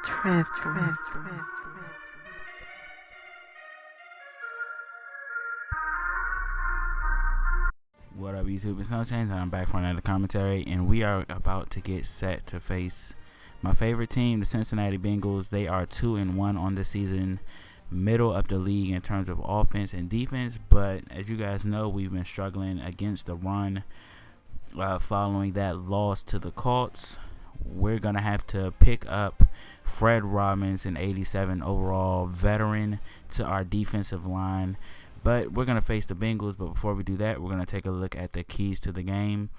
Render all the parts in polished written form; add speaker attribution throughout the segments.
Speaker 1: What up, YouTube? It's No Change, and I'm back for another commentary, and we are about to get set to face my favorite team, the Cincinnati Bengals. They are 2-1 on the season, middle of the league in terms of offense and defense, but as you guys know, we've been struggling against the run following that loss to the Colts. We're going to have to pick up Fred Robbins, an 87 overall veteran, to our defensive line. But we're going to face the Bengals. But before we do that, we're going to take a look at the keys to the game.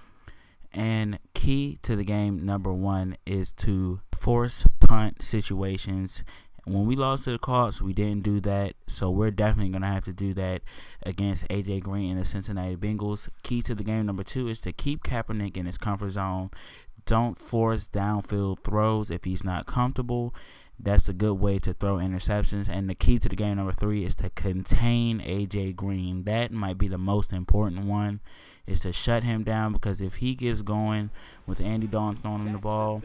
Speaker 1: And key to the game, number one, is to force punt situations. When we lost to the Colts, we didn't do that. So we're definitely going to have to do that against A.J. Green and the Cincinnati Bengals. Key to the game, number two, is to keep Kaepernick in his comfort zone. Don't force downfield throws if he's not comfortable. That's a good way to throw interceptions. And the key to the game, number three, is to contain A.J. Green. That might be the most important one, is to shut him down, because if he gets going with Andy Dalton throwing him the ball,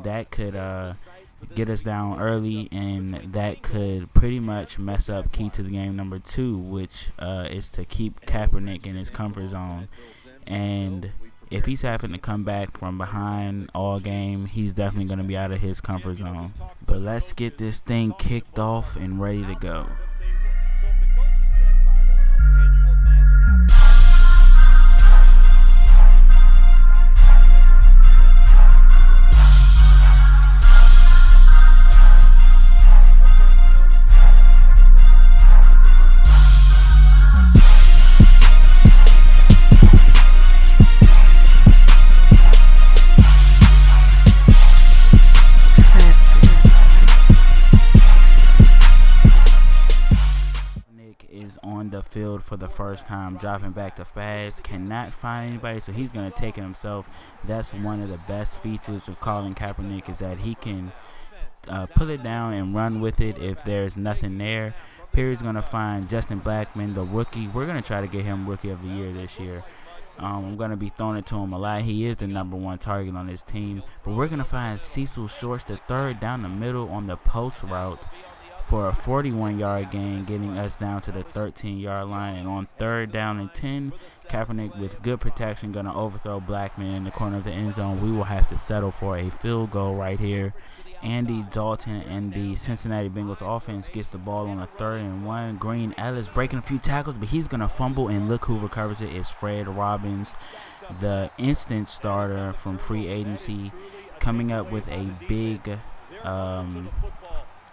Speaker 1: that could get us down early, and that could pretty much mess up key to the game number two, which is to keep Kaepernick in his comfort zone. And if he's having to come back from behind all game, he's definitely going to be out of his comfort zone. But let's get this thing kicked off and ready to go. On the field for the first time, dropping back to pass, cannot find anybody, so he's going to take it himself. That's one of the best features of Colin Kaepernick, is that he can pull it down and run with it if there's nothing there. Perry's going to find Justin Blackmon, the rookie. We're going to try to get him Rookie of the Year this year. I'm going to be throwing it to him a lot. He is the number one target on this team. But we're going to find Cecil Shorts, the third, down the middle on the post route for a 41-yard gain, getting us down to the 13-yard line. And on third down and 10, Kaepernick, with good protection, going to overthrow Blackmon in the corner of the end zone. We will have to settle for a field goal right here. Andy Dalton and the Cincinnati Bengals offense gets the ball on a 3rd and 1. Green Ellis breaking a few tackles, but he's going to fumble, and look who recovers it. It's Fred Robbins, the instant starter from free agency, coming up with a big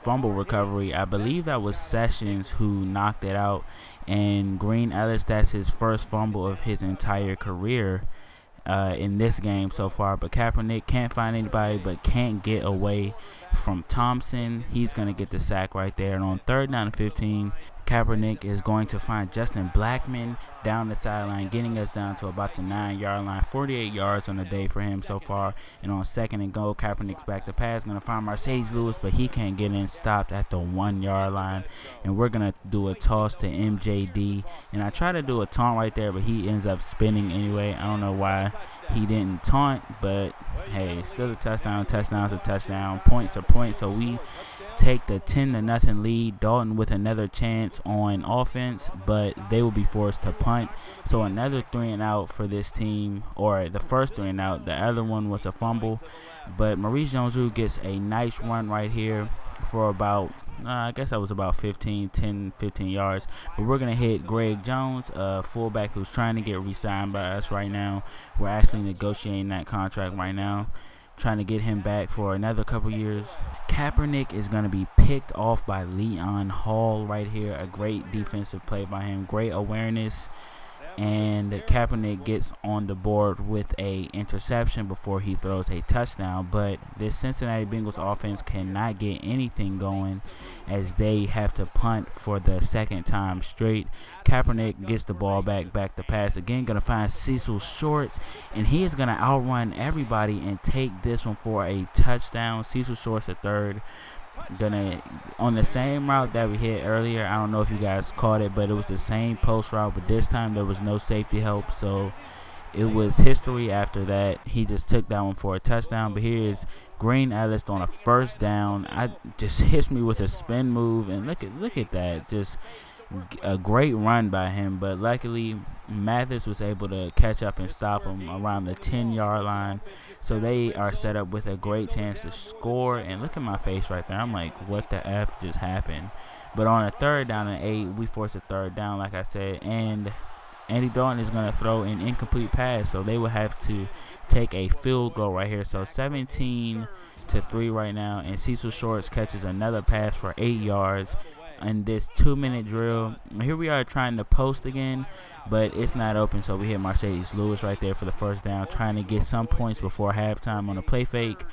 Speaker 1: fumble recovery. I believe that was Sessions who knocked it out, and Green Ellis, that's his first fumble of his entire career in this game so far. But Kaepernick can't find anybody, but can't get away from Thompson. He's going to get the sack right there. And on third down and 15, Kaepernick is going to find Justin Blackmon down the sideline, getting us down to about the 9-yard line. 48 yards on the day for him so far. And on second and goal, Kaepernick's back to pass, going to find Marcedes Lewis, but he can't get in, stopped at the 1-yard line. And we're going to do a toss to MJD. And I try to do a taunt right there, but he ends up spinning anyway. I don't know why he didn't taunt, but hey, still a touchdown. Touchdown's a touchdown. Points are points. So we take the 10-0 lead. Dalton with another chance on offense, but they will be forced to punt. So another 3-and-out for this team, or the first 3-and-out. The other one was a fumble, but Maurice Jones-Drew gets a nice run right here for about, I guess that was about 10, 15 yards. But we're going to hit Greg Jones, a fullback who's trying to get re-signed by us right now. We're actually negotiating that contract right now, trying to get him back for another couple years. Kaepernick is going to be picked off by Leon Hall right here. A great defensive play by him. Great awareness. And Kaepernick gets on the board with a interception before he throws a touchdown. But this Cincinnati Bengals offense cannot get anything going, as they have to punt for the second time straight. Kaepernick gets the ball back to pass again. Going to find Cecil Shorts, and he is going to outrun everybody and take this one for a touchdown. Cecil Shorts, the third, gonna on the same route that we hit earlier. I don't know if you guys caught it, but it was the same post route, but this time there was no safety help, so it was history after that. He just took that one for a touchdown. But here's Green Ellis on a first down. I just hits me with a spin move, and look at that. Just a great run by him, but luckily Mathis was able to catch up and stop him around the 10-yard line. So they are set up with a great chance to score. And look at my face right there. I'm like, what the F just happened? But on a 3rd down and 8, we forced a 3rd down, like I said, and Andy Dalton is going to throw an incomplete pass, so they will have to take a field goal right here. So 17-3 right now, and Cecil Shorts catches another pass for 8 yards in this 2-minute drill. Here we are trying to post again, but it's not open, so we hit Mercedes Lewis right there for the first down, trying to get some points before halftime on a play fake.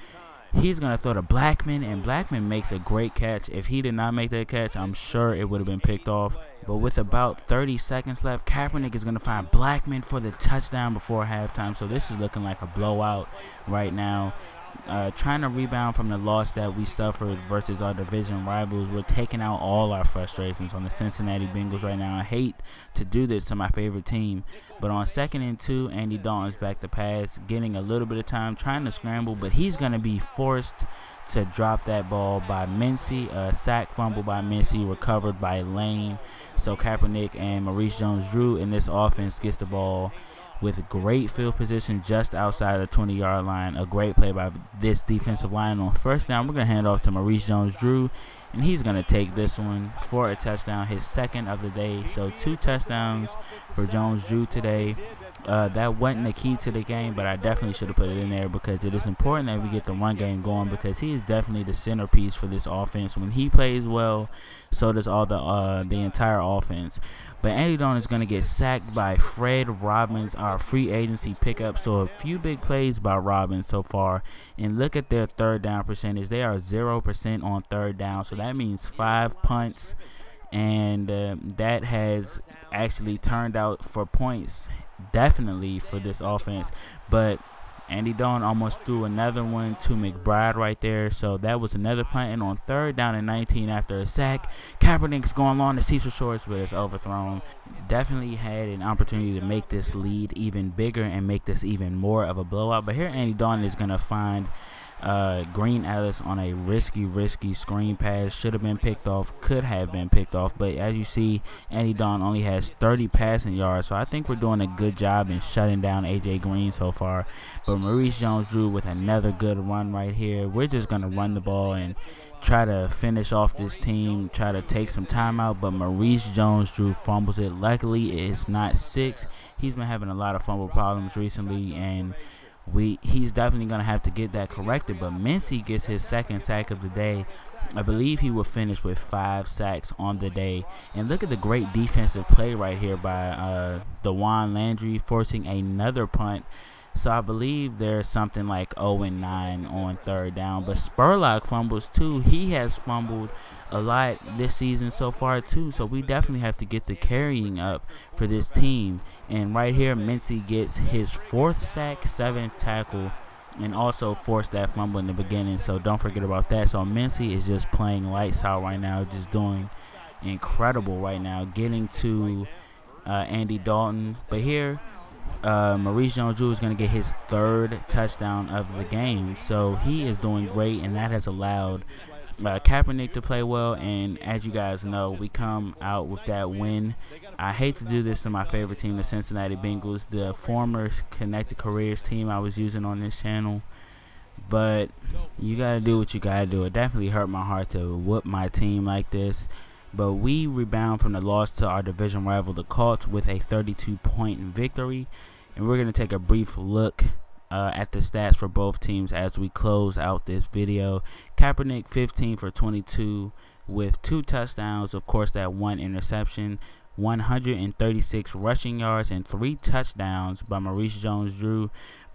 Speaker 1: He's going to throw to Blackman, and Blackman makes a great catch. If he did not make that catch, I'm sure it would have been picked off. But with about 30 seconds left, Kaepernick is going to find Blackman for the touchdown before halftime. So this is looking like a blowout right now. Trying to rebound from the loss that we suffered versus our division rivals. We're taking out all our frustrations on the Cincinnati Bengals right now. I hate to do this to my favorite team, but on 2nd and 2, Andy Dalton's back to pass, getting a little bit of time, trying to scramble, but he's going to be forced to drop that ball by Mincy. A sack fumble by Mincy, recovered by Lane. So Kaepernick and Maurice Jones-Drew in this offense gets the ball with great field position just outside the 20-yard line. A great play by this defensive line on first down. We're going to hand off to Maurice Jones-Drew, and he's going to take this one for a touchdown, his 2nd of the day. So 2 touchdowns for Jones-Drew today. That wasn't the key to the game, but I definitely should have put it in there because it is important that we get the run game going, because he is definitely the centerpiece for this offense. When he plays well, so does all the entire offense. But Andy Dalton is going to get sacked by Fred Robbins, our free agency pickup. So a few big plays by Robbins so far. And look at their 3rd down percentage. They are 0% on 3rd down. So that means 5 punts. And that has actually turned out for points, definitely, for this offense. But Andy Dalton almost threw another one to McBride right there. So that was another punt. And on 3rd down and 19 after a sack, Kaepernick's going long to Cecil Shorts, but it's overthrown. Definitely had an opportunity to make this lead even bigger and make this even more of a blowout. But here Andy Dalton is going to find Green Ellis on a risky screen pass. Should have been picked off, could have been picked off, but as you see, Andy Dalton only has 30 passing yards, so I think we're doing a good job in shutting down AJ Green so far. But Maurice Jones-Drew with another good run right here. We're just going to run the ball and try to finish off this team, try to take some time out, but Maurice Jones-Drew fumbles it. Luckily, it's not 6. He's been having a lot of fumble problems recently, and he's definitely going to have to get that corrected. But Mincy gets his 2nd sack of the day. I believe he will finish with 5 sacks on the day. And look at the great defensive play right here by DeJuan Landry, forcing another punt. So I believe there's something like 0-9 on 3rd down. But Spurlock fumbles too. He has fumbled a lot this season so far too. So we definitely have to get the carrying up for this team. And right here, Mincy gets his 4th sack, 7th tackle, and also forced that fumble in the beginning. So don't forget about that. So Mincy is just playing lights out right now, just doing incredible right now, getting to Andy Dalton. But here, Maurice Jones-Drew is going to get his 3rd touchdown of the game. So he is doing great, and that has allowed Kaepernick to play well. And as you guys know, we come out with that win. I hate to do this to my favorite team, the Cincinnati Bengals, the former Connected Careers team I was using on this channel. But you got to do what you got to do. It definitely hurt my heart to whoop my team like this. But we rebound from the loss to our division rival, the Colts, with a 32-point victory. And we're going to take a brief look at the stats for both teams as we close out this video. Kaepernick 15 for 22 with 2 touchdowns, of course that 1 interception, 136 rushing yards and 3 touchdowns by Maurice Jones-Drew.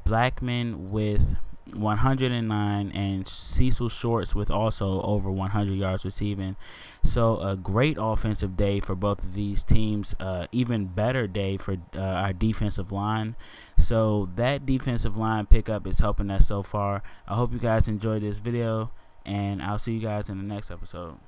Speaker 1: Blackman with 109 and Cecil Shorts with also over 100 yards receiving. So a great offensive day for both of these teams. Even better day for our defensive line. So that defensive line pickup is helping us so far. I hope you guys enjoyed this video, and I'll see you guys in the next episode.